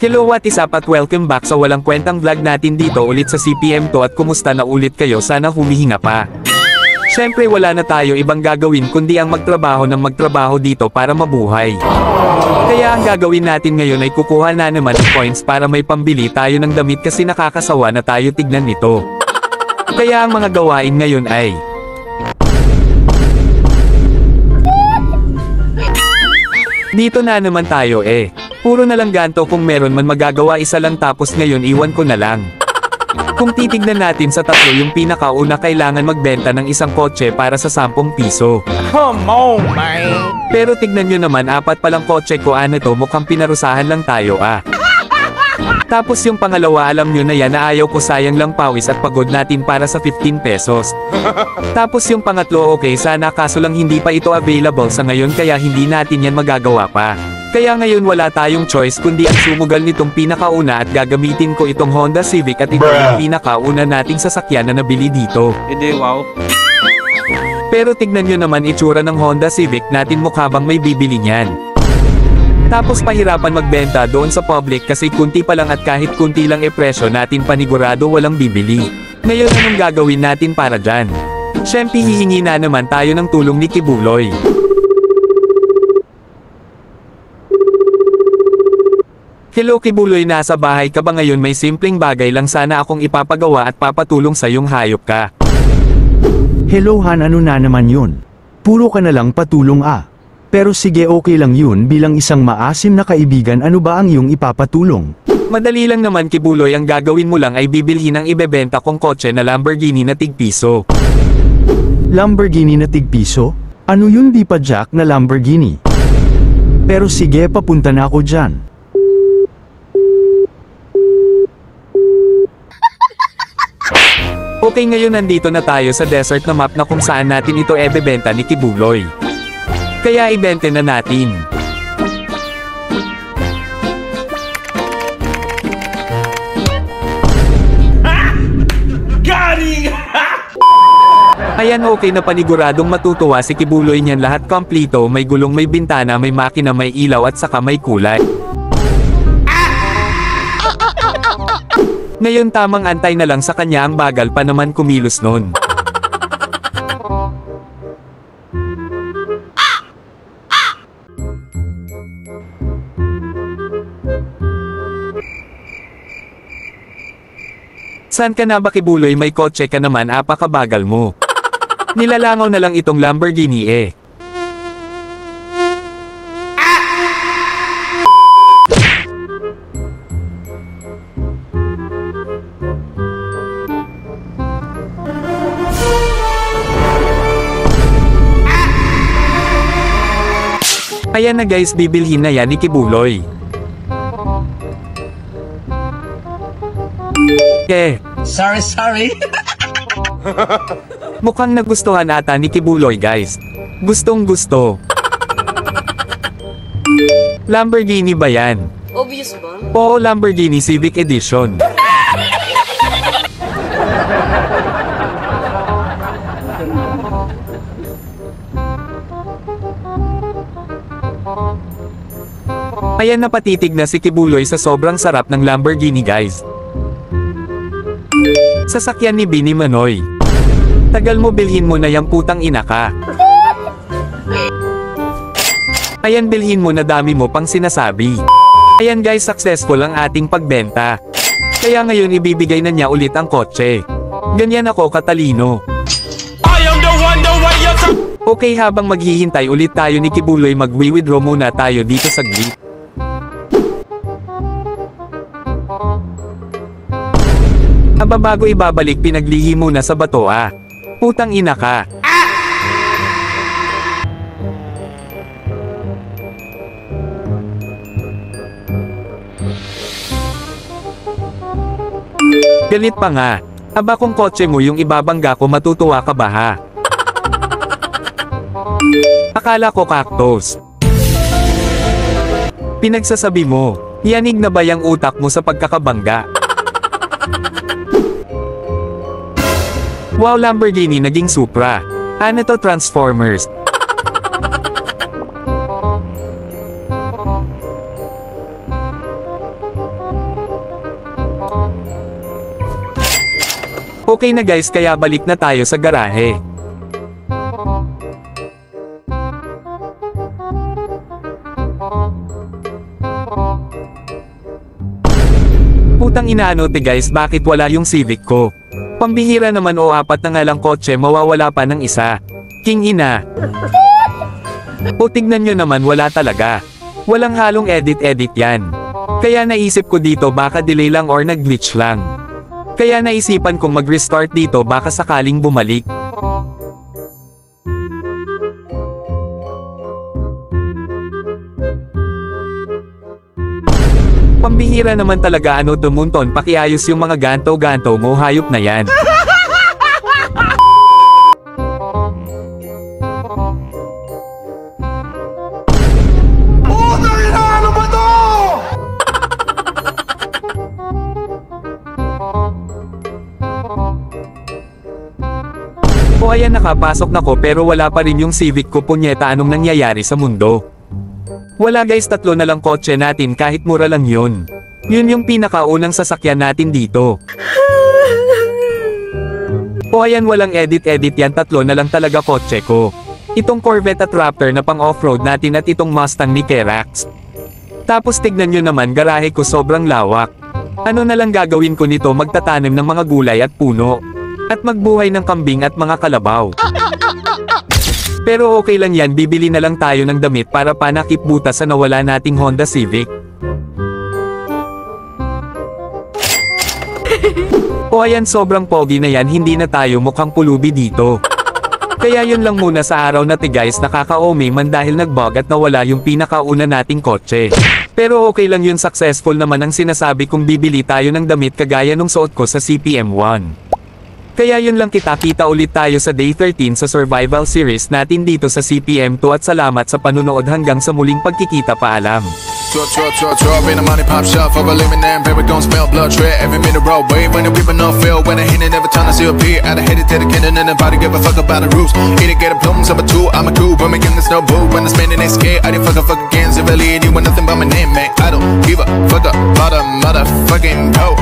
Hello, what is up at welcome back sa walang kwentang vlog natin dito ulit sa CPM2 at kumusta na ulit kayo, sana humihinga pa. Syempre wala na tayo ibang gagawin kundi ang magtrabaho dito para mabuhay. Kaya ang gagawin natin ngayon ay kukuha na naman ng coins para may pambili tayo ng damit kasi nakakasawa na tayo tignan nito. Kaya ang mga gawain ngayon ay dito na naman tayo Puro na lang ganto, kung meron man magagawa isa lang, tapos ngayon iwan ko na lang. Kung titignan natin sa tatlo, yung pinakauna kailangan magbenta ng isang kotse para sa 10 piso. Come on, man! Pero tignan nyo naman, 4 palang kotse ko, to, mukhang pinarusahan lang tayo Tapos yung pangalawa, alam nyo na yan na ayaw ko, sayang lang pawis at pagod natin para sa 15 pesos. Tapos yung pangatlo, okay sana, kaso lang hindi pa ito available sa ngayon kaya hindi natin yan magagawa pa. Kaya ngayon wala tayong choice kundi ang sumugal nitong pinakauna at gagamitin ko itong Honda Civic at ito yung pinakauna nating sasakyan na nabili dito. Hindi, wow. Pero tignan nyo naman itsura ng Honda Civic natin, mukha bang may bibili niyan. Tapos pahirapan magbenta doon sa public kasi kunti pa lang at kahit kunti lang presyo natin panigurado walang bibili. Ngayon anong gagawin natin para dyan? Syempre hihingi na naman tayo ng tulong ni Kibuloy. Hello Kibuloy, nasa bahay ka ba ngayon? May simpleng bagay lang sana akong ipapagawa at papatulong sa yung hayop ka. Hello Han, ano na naman yun? Puro ka na lang patulong Pero sige, okay lang yun, bilang isang maasim na kaibigan, ano ba ang iyong ipapatulong? Madali lang naman Kibuloy, ang gagawin mo lang ay bibilhin ang ibebenta kong kotse na Lamborghini na tig-piso. Lamborghini na tig-piso? Ano yun, di pa Jack na Lamborghini? Pero sige, papunta na ako dyan. Okay, ngayon nandito na tayo sa desert na map na kung saan natin ito ebebenta ni Kibuloy. Kaya ibente na natin. Ayan, okay na, paniguradong matutuwa si Kibuloy niyan, lahat kompleto, may gulong, may bintana, may makina, may ilaw at saka may kulay. Ngayon tamang antay na lang sa kanya, ang bagal pa naman kumilos nun. San ka na ba Kibuloy? May kotse ka naman, apakabagal mo. Nilalangaw na lang itong Lamborghini Ayan na guys, bibilhin na yan ni Kibuloy. Sorry. Mukhang nagustuhan ata ni Kibuloy guys. Gustong gusto. Lamborghini ba yan? Obvious ba? Oo, Lamborghini Civic Edition. Ayan, napatitig na si Kibuloy sa sobrang sarap ng Lamborghini guys. Sasakyan ni Bini Manoy. Tagal mo, bilhin mo na yang putang ina ka. Ayan, bilhin mo na, dami mo pang sinasabi. Ayan guys, successful ang ating pagbenta. Kaya ngayon ibibigay na niya ulit ang kotse. Ganyan ako katalino. Okay, habang maghihintay ulit tayo ni Kibuloy, mag-withdraw muna tayo dito sa grid. Bago ibabalik, pinaglihi muna sa bato Putang ina ka. Galit pa nga. Aba, kung kotse mo yung ibabangga ko, matutuwa ka ba Akala ko cactus. Pinagsasabi mo, yanig na ba yung utak mo sa pagkakabangga? Wow, Lamborghini naging Supra. Ano to, Transformers? Okay na guys, kaya balik na tayo sa garahe. Putang inaano guys, bakit wala yung Civic ko? Pambihira naman o apat na nga lang kotse, mawawala pa ng isa. King ina. O tignan nyo naman, wala talaga. Walang halong edit-edit yan. Kaya naisip ko dito baka delay lang or nag-glitch lang. Kaya naisipan kong mag-restart dito baka sakaling bumalik. Pambihira naman talaga ano Dumunton, pakiayos yung mga ganto-ganto mo, hayop na yan. Ano ba to? O ayan, nakapasok na ko pero wala pa rin yung Civic ko, punyeta, anong nangyayari sa mundo? Wala guys, 3 na lang kotse natin, kahit mura lang yun. Yun yung pinakaunang sasakyan natin dito. O ayan, walang edit-edit yan, 3 na lang talaga kotse ko. Itong Corvette at Raptor na pang off-road natin at itong Mustang ni Kerax. Tapos tignan nyo naman, garahe ko sobrang lawak. Ano na lang gagawin ko nito, magtatanim ng mga gulay at puno. At magbuhay ng kambing at mga kalabaw. Pero okay lang yan, bibili na lang tayo ng damit para panakip butas sa nawala nating Honda Civic. O ayan, sobrang pogi na yan, hindi na tayo mukhang pulubi dito. Kaya yun lang muna sa araw na guys, nakaka-ome man dahil nagbug at nawala yung pinakauna nating kotse. Pero okay lang yun, successful naman ang sinasabi kong bibili tayo ng damit kagaya nung suot ko sa CPM 1. Kaya yun lang, kita-kita ulit tayo sa Day 13 sa survival series natin dito sa CPM 2 at salamat sa panunood hanggang sa muling pagkikita, paalam. Drop in the money pop shop for a lemon and baby gon' smell blood tread every minute road wave when the people no feel when I hit it every time I see a beat I done hit it to the cannon and nobody give a fuck about the roots eat it get a plums up a 2 I'm a cool but making this no boo when I'm spending they scared I didn't fuck again, so really anyone nothing but my name man I don't give a fuck about a motherfucking hoe.